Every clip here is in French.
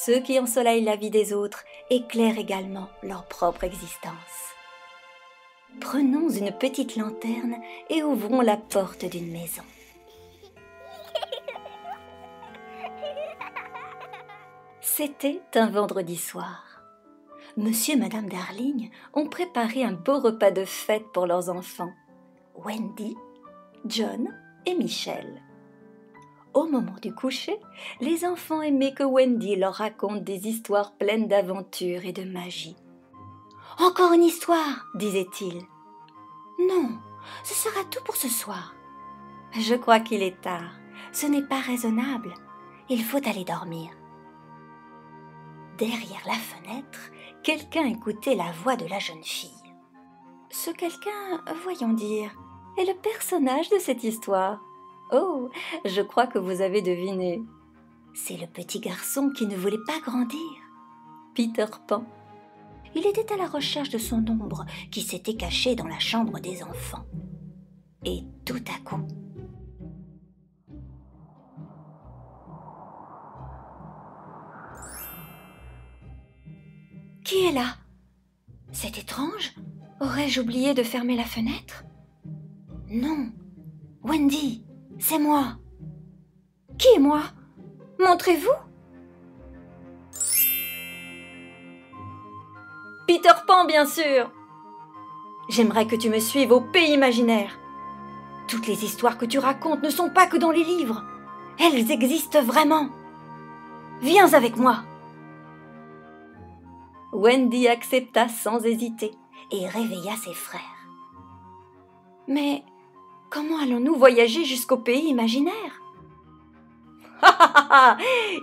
Ceux qui ensoleillent la vie des autres éclairent également leur propre existence. Prenons une petite lanterne et ouvrons la porte d'une maison. C'était un vendredi soir. Monsieur et Madame Darling ont préparé un beau repas de fête pour leurs enfants, Wendy, John et Michel. Au moment du coucher, les enfants aimaient que Wendy leur raconte des histoires pleines d'aventures et de magie. « Encore une histoire !» disait-il. « Non, ce sera tout pour ce soir. »« Je crois qu'il est tard. Ce n'est pas raisonnable. Il faut aller dormir. » Derrière la fenêtre, quelqu'un écoutait la voix de la jeune fille. Ce quelqu'un, voyons dire, est le personnage de cette histoire. Oh, je crois que vous avez deviné. C'est le petit garçon qui ne voulait pas grandir, Peter Pan. Il était à la recherche de son ombre qui s'était cachée dans la chambre des enfants. Et tout à coup... Qui est là? C'est étrange. Aurais-je oublié de fermer la fenêtre? Non, Wendy, c'est moi. Qui est moi? Montrez-vous. Peter Pan, bien sûr. J'aimerais que tu me suives au pays imaginaire. Toutes les histoires que tu racontes ne sont pas que dans les livres. Elles existent vraiment. Viens avec moi. Wendy accepta sans hésiter et réveilla ses frères. Mais comment allons-nous voyager jusqu'au pays imaginaire?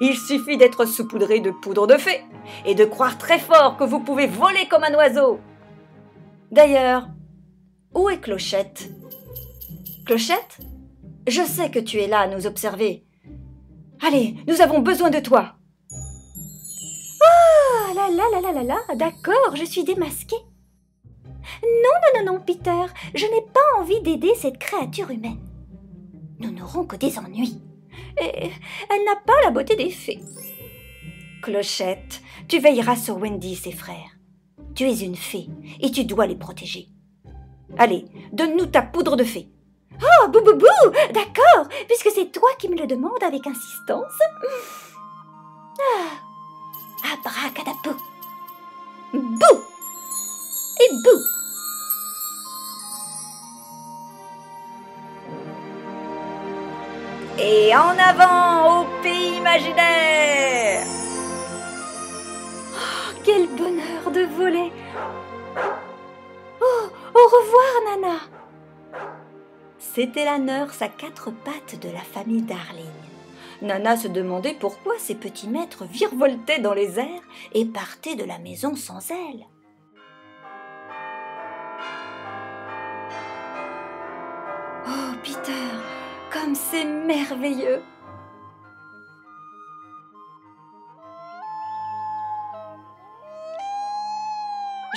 Il suffit d'être saupoudré de poudre de fée et de croire très fort que vous pouvez voler comme un oiseau. D'ailleurs, où est Clochette? Clochette? Je sais que tu es là à nous observer. Allez, nous avons besoin de toi. Ah là là là là là là, d'accord, je suis démasquée. Non, Peter, je n'ai pas envie d'aider cette créature humaine. Nous n'aurons que des ennuis. Et elle n'a pas la beauté des fées. Clochette, tu veilleras sur Wendy et ses frères. Tu es une fée et tu dois les protéger. Allez, donne-nous ta poudre de fée. Oh, bou, d'accord, puisque c'est toi qui me le demandes avec insistance. Abracadabou. Bou et bou. Et en avant au pays imaginaire. Oh, quel bonheur de voler. Oh, au revoir, Nana. C'était la nurse à 4 pattes de la famille Darling. Nana se demandait pourquoi ses petits maîtres virevoltaient dans les airs et partaient de la maison sans elle. Oh, Peter, comme c'est merveilleux!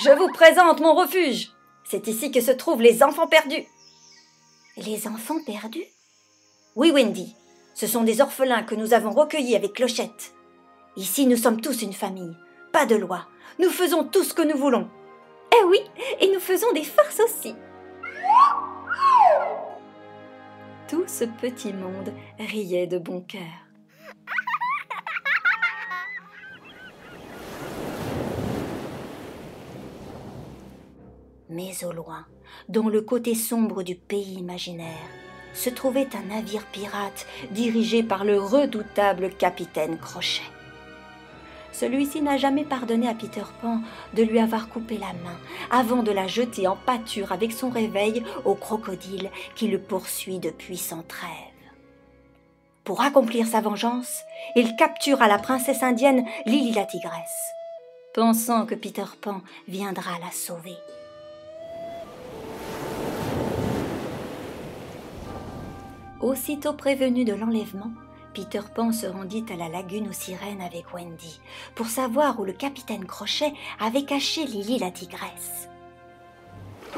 Je vous présente mon refuge. C'est ici que se trouvent les enfants perdus. Les enfants perdus? Oui, Wendy. Ce sont des orphelins que nous avons recueillis avec Clochette. Ici, nous sommes tous une famille. Pas de loi. Nous faisons tout ce que nous voulons. Eh oui, et nous faisons des farces aussi. Tout ce petit monde riait de bon cœur. Mais au loin, dans le côté sombre du pays imaginaire, se trouvait un navire pirate dirigé par le redoutable capitaine Crochet. Celui-ci n'a jamais pardonné à Peter Pan de lui avoir coupé la main avant de la jeter en pâture avec son réveil au crocodile qui le poursuit depuis sans trêve. Pour accomplir sa vengeance, il captura la princesse indienne Lily la tigresse, pensant que Peter Pan viendra la sauver. Aussitôt prévenu de l'enlèvement, Peter Pan se rendit à la lagune aux sirènes avec Wendy pour savoir où le capitaine Crochet avait caché Lily la tigresse. «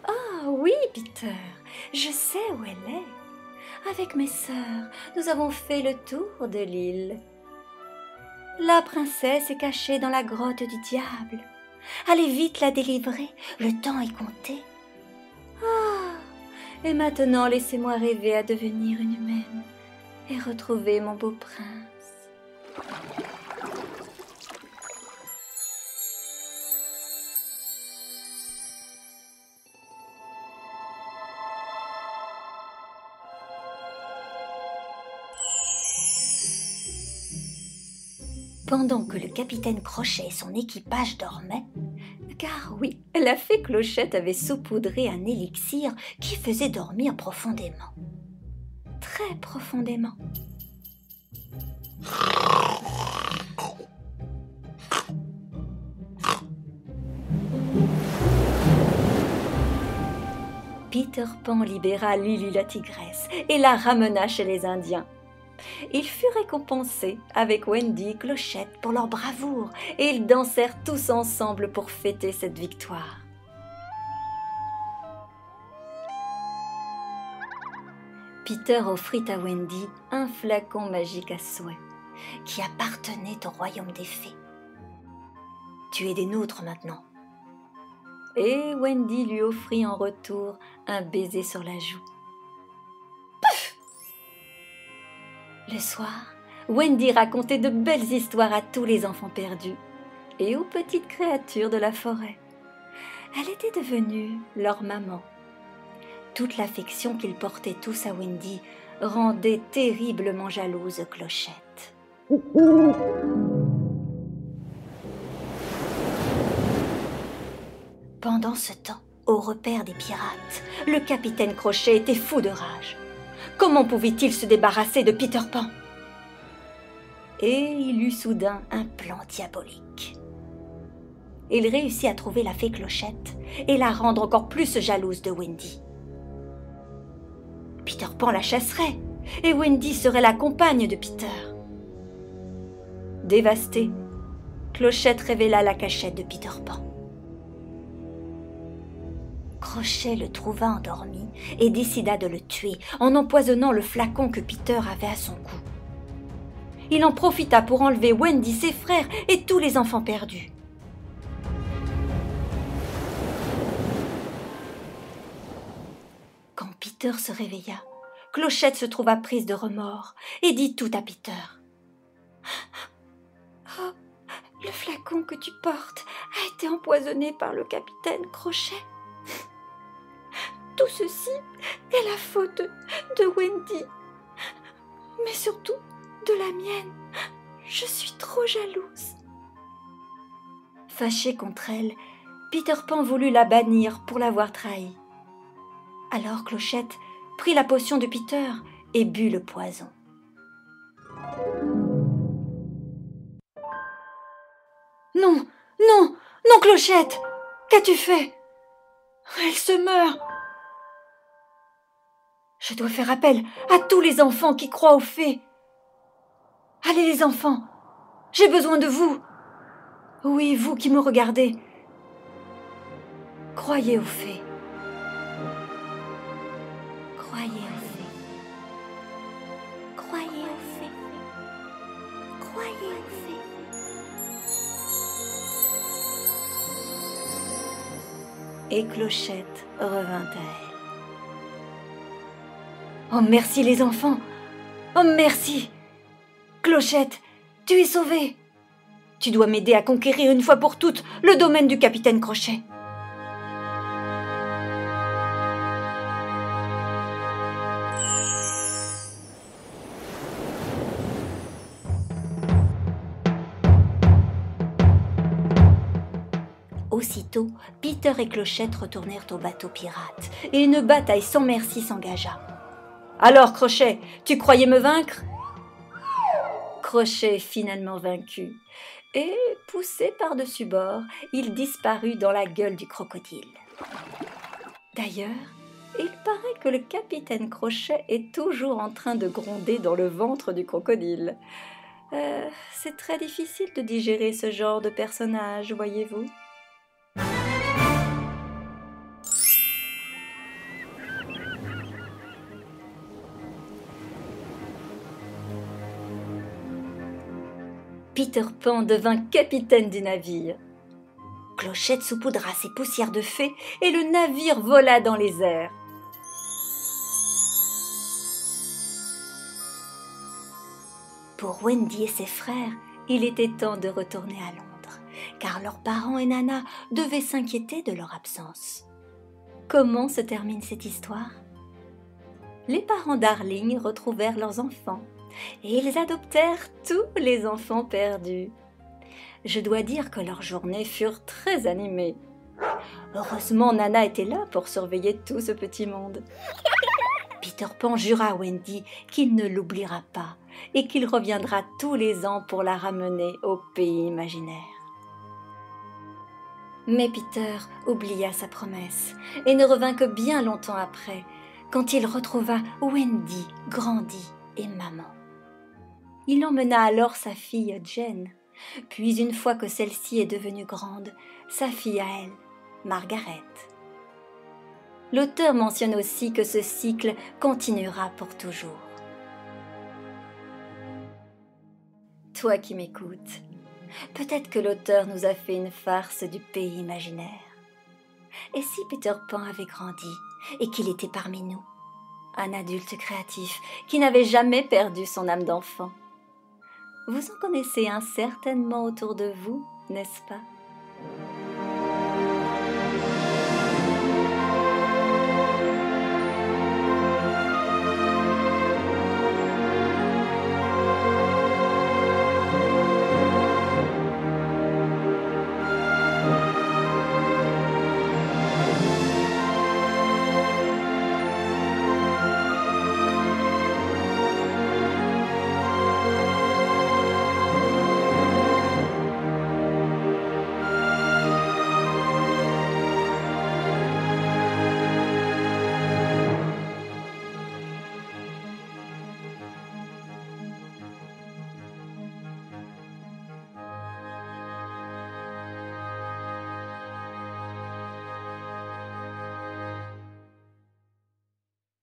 Ah oui, Peter, je sais où elle est. Avec mes sœurs, nous avons fait le tour de l'île. La princesse est cachée dans la grotte du diable. Allez vite la délivrer, le temps est compté. Ah, et maintenant laissez-moi rêver à devenir une humaine et retrouver mon beau prince. Pendant que le capitaine Crochet et son équipage dormaient, car oui, la fée Clochette avait saupoudré un élixir qui faisait dormir profondément. Très profondément. Peter Pan libéra Lily la tigresse et la ramena chez les Indiens. Il fut récompensé avec Wendy et Clochette pour leur bravoure et ils dansèrent tous ensemble pour fêter cette victoire. Peter offrit à Wendy un flacon magique à souhait qui appartenait au royaume des fées. « Tu es des nôtres maintenant. » Et Wendy lui offrit en retour un baiser sur la joue. Pouf! Le soir, Wendy racontait de belles histoires à tous les enfants perdus et aux petites créatures de la forêt. Elle était devenue leur maman. Toute l'affection qu'ils portaient tous à Wendy rendait terriblement jalouse Clochette. Pendant ce temps, au repère des pirates, le capitaine Crochet était fou de rage. Comment pouvait-il se débarrasser de Peter Pan? Et il eut soudain un plan diabolique. Il réussit à trouver la fée Clochette et la rendre encore plus jalouse de Wendy. Peter Pan la chasserait et Wendy serait la compagne de Peter. Dévastée, Clochette révéla la cachette de Peter Pan. Crochet le trouva endormi et décida de le tuer en empoisonnant le flacon que Peter avait à son cou. Il en profita pour enlever Wendy, ses frères et tous les enfants perdus. Quand Peter se réveilla, Clochette se trouva prise de remords et dit tout à Peter. « Oh, le flacon que tu portes a été empoisonné par le capitaine Crochet. Tout ceci est la faute de Wendy, mais surtout de la mienne. Je suis trop jalouse. » Fâché contre elle, Peter Pan voulut la bannir pour l'avoir trahi. Alors Clochette prit la potion de Peter et but le poison. « Non, non, non Clochette, qu'as-tu fait? Elle se meurt. Je dois faire appel à tous les enfants qui croient aux fées. Allez les enfants, j'ai besoin de vous. Oui, vous qui me regardez. Croyez aux fées. Croyez aux fées. Croyez aux fées. Croyez aux fées. Et Clochette revint à elle. Oh merci les enfants. Oh merci. Clochette, tu es sauvée. Tu dois m'aider à conquérir une fois pour toutes le domaine du capitaine Crochet. Aussitôt, Peter et Clochette retournèrent au bateau pirate et une bataille sans merci s'engagea. « Alors, Crochet, tu croyais me vaincre ?» Crochet finalement vaincu et, poussé par-dessus bord, il disparut dans la gueule du crocodile. D'ailleurs, il paraît que le capitaine Crochet est toujours en train de gronder dans le ventre du crocodile. C'est très difficile de digérer ce genre de personnage, voyez-vous. Peter Pan devint capitaine du navire. Clochette saupoudra ses poussières de fée et le navire vola dans les airs. Pour Wendy et ses frères, il était temps de retourner à Londres, car leurs parents et Nana devaient s'inquiéter de leur absence. Comment se termine cette histoire? Les parents Darling retrouvèrent leurs enfants et ils adoptèrent tous les enfants perdus. Je dois dire que leurs journées furent très animées. Heureusement, Nana était là pour surveiller tout ce petit monde. Peter Pan jura à Wendy qu'il ne l'oubliera pas et qu'il reviendra tous les ans pour la ramener au pays imaginaire. Mais Peter oublia sa promesse et ne revint que bien longtemps après, quand il retrouva Wendy grandie et maman. Il emmena alors sa fille Jane, puis une fois que celle-ci est devenue grande, sa fille à elle, Margaret. L'auteur mentionne aussi que ce cycle continuera pour toujours. Toi qui m'écoutes, peut-être que l'auteur nous a fait une farce du pays imaginaire. Et si Peter Pan avait grandi et qu'il était parmi nous, un adulte créatif qui n'avait jamais perdu son âme d'enfant? Vous en connaissez un certainement autour de vous, n'est-ce pas?